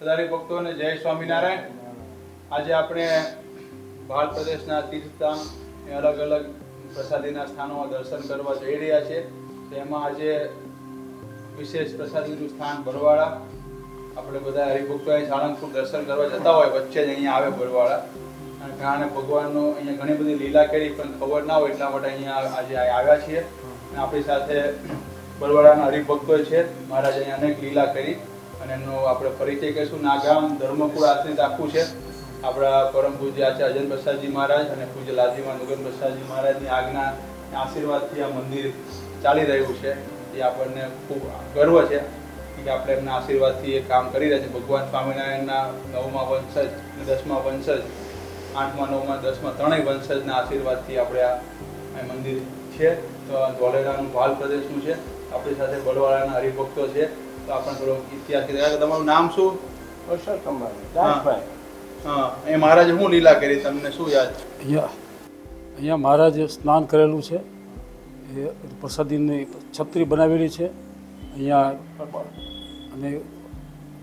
સદારી ભક્તોને જય સ્વામિનારાયણ। આજે આપણે ભારત પ્રદેશના તીર્થધામ અલગ અલગ પ્રસાદીના સ્થાનોમાં દર્શન કરવા જઈ રહ્યા છીએ। તેમાં આજે વિશેષ પ્રસાદીનું સ્થાન બરવાળા। આપણે બધા હરિભક્તો અહીં સાળંગપુર દર્શન કરવા જતા હોય, વચ્ચે જ અહીંયા આવે બરવાળા, અને ઘણાને ભગવાનનો અહીંયા ઘણી બધી લીલા કરી પણ ખબર ના હોય, એટલા માટે અહીંયા આજે આવ્યા છીએ। અને આપણી સાથે બરવાળાના હરિભક્તો છે, મહારાજ અહીંયા અનેક લીલા કરી અને એમનો આપણે પરિચય કહીશું। આ ગામ ધર્મકુળ આશ્રિત આખું છે। આપણા પરમ પૂજ્ય આચાર્ય અજન પ્રસાદજી મહારાજ અને પૂજ્ય લાધીમાં નુગન પ્રસાદજી મહારાજની આજ્ઞા આશીર્વાદથી આ મંદિર ચાલી રહ્યું છે। એ આપણને ખૂબ ગર્વ છે કે આપણે એમના આશીર્વાદથી એ કામ કરી રહ્યા છે। ભગવાન સ્વામિનારાયણના 9મા વંશજ અને 10મા વંશજ, 8મા 9મા 10મા ત્રણેય વંશજના આશીર્વાદથી આપણે આ મંદિર છે। તો ધોલેરાનું ભાલ પ્રદેશનું છે। આપણી સાથે બરવાળાના હરિભક્તો છે। તો આપણે થોડો ઇતિહાસ કીધા। તમારું નામ શું? હા, એ મહારાજે શું લીલા કરી, તમને શું યાદ? અહીંયા મહારાજે સ્નાન કરેલું છે, એ પ્રસાદીની છત્રી બનાવેલી છે અહીંયા, અને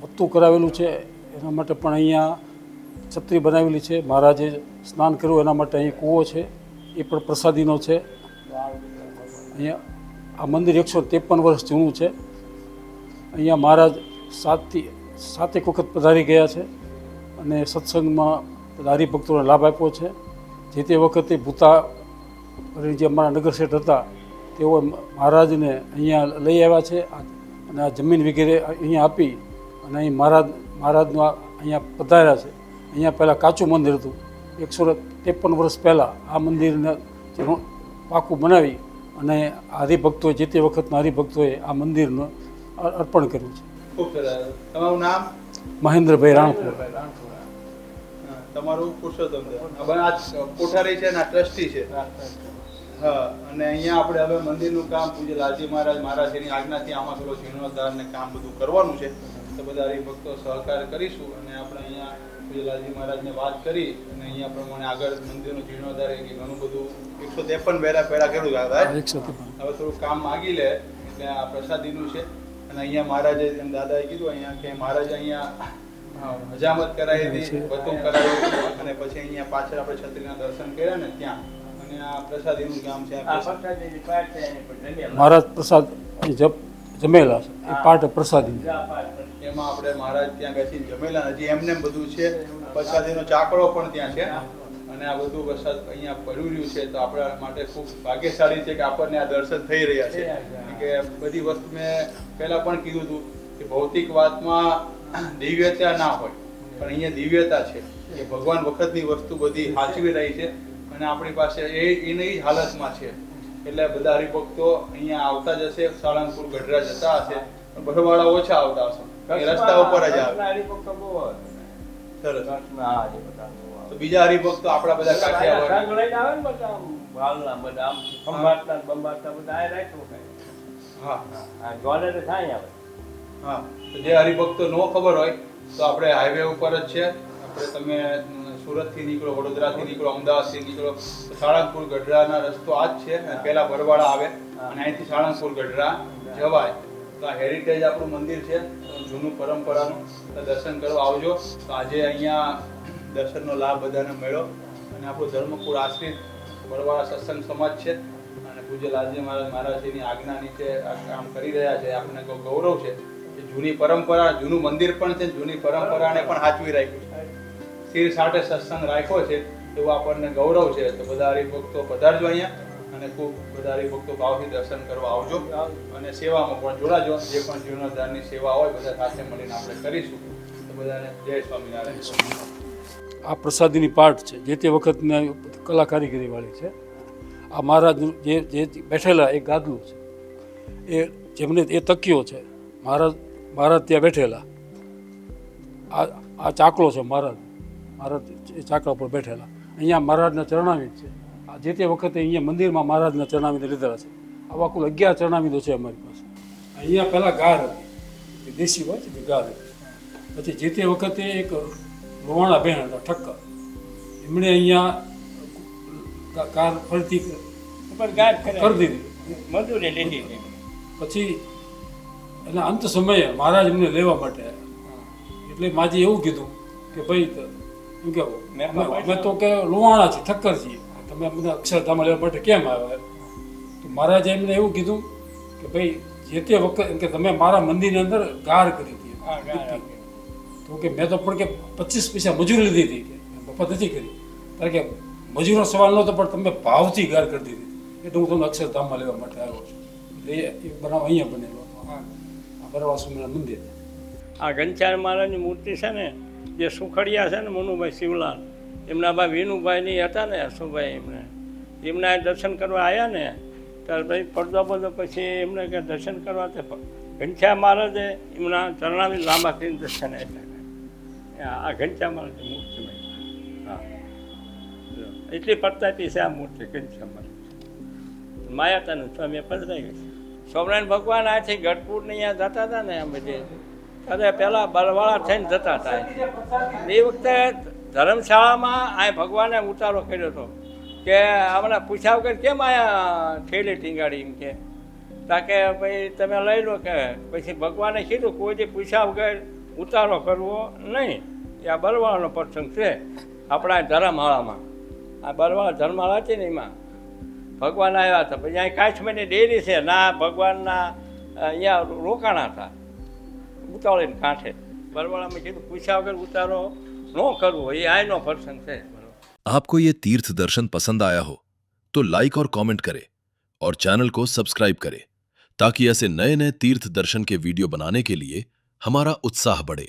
પત્તું કરાવેલું છે એના માટે પણ અહીંયા છત્રી બનાવેલી છે। મહારાજે સ્નાન કર્યું એના માટે અહીં કૂવો છે, એ પણ પ્રસાદીનો છે। અહીંયા આ મંદિર 153 વર્ષ જૂનું છે। અહીંયા મહારાજ સાતેક વખત પધારી ગયા છે અને સત્સંગમાં હરિભક્તોને લાભ આપ્યો છે। જે તે વખતે ભૂતા જે અમારા નગરશેઠ હતા, તેઓ મહારાજને અહીંયા લઈ આવ્યા છે અને આ જમીન વગેરે અહીંયા આપી અને અહીં મહારાજનું અહીંયા પધાર્યા છે। અહીંયા પહેલાં કાચું મંદિર હતું। 153 વર્ષ પહેલાં આ મંદિરને પાકું બનાવી અને હરિભક્તોએ, જે તે વખતના હરિભક્તોએ આ મંદિરનું અર્પણ કર્યું છે। ખૂબ સરસ। તમારું નામ? મહેન્દ્રભાઈ રાણપુર। તમારું? પુરુષોત્તમ આ કોઠારી છે ને આ ટ્રસ્ટી છે। હા, અને અહીંયા આપણે હવે મંદિરનું કામ પૂજ્ય લાલજી મહારાજની આજ્ઞાથી આમાં થોડો જીર્ણોદ્ધાર ને કામ બધું કરવાનું છે। તો બધા હરિભક્તો સહકાર કરીશું અને આપણે અહીંયા પૂજ્ય લાલજી મહારાજને વાત કરી અને અહીંયા પ્રમાણે આગળ મંદિરનો જીર્ણોદ્ધાર કે ઘણું બધું 153 પહેલા કર્યું દાદા। હવે થોડું કામ માગી લે એટલે આ પ્રસાદીનું છે। અને અહીંયા મહારાજે, એમ દાદાએ કીધું અહીંયા કે મહારાજે અહીંયા હજામત કરાવી હતી, વતું કરાવ્યું, અને પછી અહીંયા પાછળ આપણે છત્રીના દર્શન કર્યા ને ત્યાં, અને આ પ્રસાદીનું કામ છે। મહારાજ પ્રસાદ જમેલા છે, એ પાઠ પ્રસાદી, એમાં આપણે મહારાજ ત્યાં બેસીને જમેલા। હજી એમને બધું છે। પ્રસાદીનો ચાકડો પણ ત્યાં છે અને આ બધું પ્રસાદ અહીંયા પડ્યું રહ્યું છે। તો આપણા માટે ખૂબ ભાગ્યશાળી છે કે આપણને આ દર્શન થઈ રહ્યા છે। કે બધી વસ્તુ મેં પહેલા પણ કીધું હતું કે ભૌતિક વાતમાં દિવ્યતા ના હોય, પણ અહીંયા દિવ્યતા છે કે ભગવાન વખતની વસ્તુ બધી સાચવી રહી છે અને આપણી પાસે એની હાલતમાં છે। એટલે બધા હરિભક્તો અહીંયા આવતા જશે, સાળંગપુર ગઢડા જતા હશે, પણ બરવાળા ઓછા આવતા હશે, રસ્તા ઉપર જ આવે। સરસ। તો બીજા હરિભક્તો આપણા બધા હા, તો જે હરિભક્તો નો ખબર હોય તો આપણે હાઈવે ઉપર જ છે। આપણે તમે સુરતથી નીકળો, વડોદરાથી નીકળો, અમદાવાદથી નીકળો, સાળંગપુર ગઢડાના રસ્તો આ જ છે। પહેલા બરવાળા આવે અને અહીંથી સાળંગપુર ગઢડા જવાય। તો આ હેરિટેજ આપણું મંદિર છે, જૂનું પરંપરાનું। તો દર્શન કરવા આવજો। તો આજે અહીંયા દર્શનનો લાભ બધાને મળ્યો અને આપણું ધર્મકુળ આશ્રિત બરવાળા સત્સંગ સમાજ છે અને પૂજ્ય લાલજી મહારાજની આજ્ઞા નીચે આ કામ કરી રહ્યા છે। આપણને ગૌરવ છે કે જૂની પરંપરા, જૂનું મંદિર પણ છે, જૂની પરંપરાને પણ સાચવી રાખ્યું છે, શિર સાટે સત્સંગ રાખ્યો છે, એવું આપણને ગૌરવ છે। તો બધા હરિભક્તો પધારજો અહીંયા અને ખૂબ બધા હરિભક્તો ભાવથી દર્શન કરવા આવજો અને સેવામાં પણ જોડાજો। જે પણ જીર્ણોદ્ધારની સેવા હોય બધા સાથે મળીને આપણે કરીશું। તો બધાને જય સ્વામિનારાયણ। આ પ્રસાદીની પાઠ છે, જે તે વખતની કલા કારીગરી વાળી છે। આ મહારાજ જે બેઠેલા એ ગાદલું છે, એ જેમને એ તકિયો છે, મહારાજ ત્યાં બેઠેલા। આ ચાકડો છે, મહારાજ એ ચાકડા પર બેઠેલા। અહીંયા મહારાજના ચરણાવિદ છે। આ જે તે વખતે અહીંયા મંદિરમાં મહારાજના ચરણાવિદ લીધેલા છે। આવા કુલ 11 ચરણાવિદો છે અમારી પાસે। અહીંયા પહેલાં ગાર હતી, દેશી હોય છે ગાર હતી। પછી જે તે વખતે એક રોવાણા બહેન હતા ઠક્કર, એમણે અહીંયા કાર ફરતી કરી દીધી। પછી એના અંત સમયે મહારાજ એમને લેવા માટે આવ્યા। એટલે માજી એવું કીધું કે ભાઈ એમ કે અમે તો કે લુહાણા છીએ, ઠક્કર છીએ, તમે બધા અક્ષરધામમાં લેવા માટે કેમ આવ્યા? તો મહારાજે એમને એવું કીધું કે ભાઈ જે તે વખત એમ કે તમે મારા મંદિરની અંદર ગાર કરી હતી. તો કે મેં તો પણ કે 25 પૈસા મજૂરી લીધી હતી, કે મફત નથી કરી. કારણ કે મજૂરનો સવાલ નહોતો, પણ તમે ભાવથી ગાર કરી દીધી એટલે હું તમને અક્ષરધામમાં લેવા માટે આવ્યો છું. એટલે એ બનાવ અહીંયા બનેલો આ બરવા સ્વામિનારાયણ મંદિર. આ ઘનશ્યામ મહારાજની મૂર્તિ છે ને, જે સુખડિયા છે ને મનુભાઈ શિવલાલ, એમના ભાઈ વિનુભાઈની હતા ને અશુભાઈ, એમના દર્શન કરવા આવ્યા ને ત્યારે પછી પડદો બધો પછી એમને કે દર્શન કરવા તે ઘનશ્યામ મહારાજે એમના ચરણાવી લાંબા કરીને દર્શન આપ્યા. આ ઘનશ્યામ મહારાજની મૂર્તિ હા, એટલી પ્રતાપી છે આ મૂર્તિ ઘનશ્યામ મહારાજ. માયાતાનું સ્વામી પધરાઈ ગઈ. સ્વામિનારાયણ ભગવાન આથી ગઢપુરને અહીંયા જતા હતા ને આ બધી, ત્યારે પહેલાં બરવાળા થઈને જતા હતા. એ વખતે ધર્મશાળામાં આ ભગવાને ઉતારો કર્યો હતો કે હમણાં પૂછ્યા વગર કેમ આયા ઠેલી ટીંગાડી એમ કે, તાકે ભાઈ તમે લઈ લો કે. પછી ભગવાને કીધું કોઈથી પૂછ્યા વગર ઉતારો કરવો નહીં. એ આ બરવાળાનો પ્રસંગ છે આપણા ધર્મશાળામાં. આ બરવાળા ધર્મશાળા છે ને એમાં ભગવાન આવ્યા હતા. પછી અહીં કાશ્મીરની ડેરી છે ના, ભગવાનના અહીંયા રોકાણા હતા ઉતાવળીને કાંઠે. બરવાળામાં કીધું પૂછ્યા વગર ઉતારો ન કરવો, એ આયનો પ્રસંગ છે. आपको ये तीर्थ दर्शन पसंद आया हो तो लाइक और कमेंट करें और चैनल को सब्सक्राइब करें ताकि ऐसे नए नए तीर्थ दर्शन के वीडियो बनाने के लिए हमारा उत्साह बढ़े.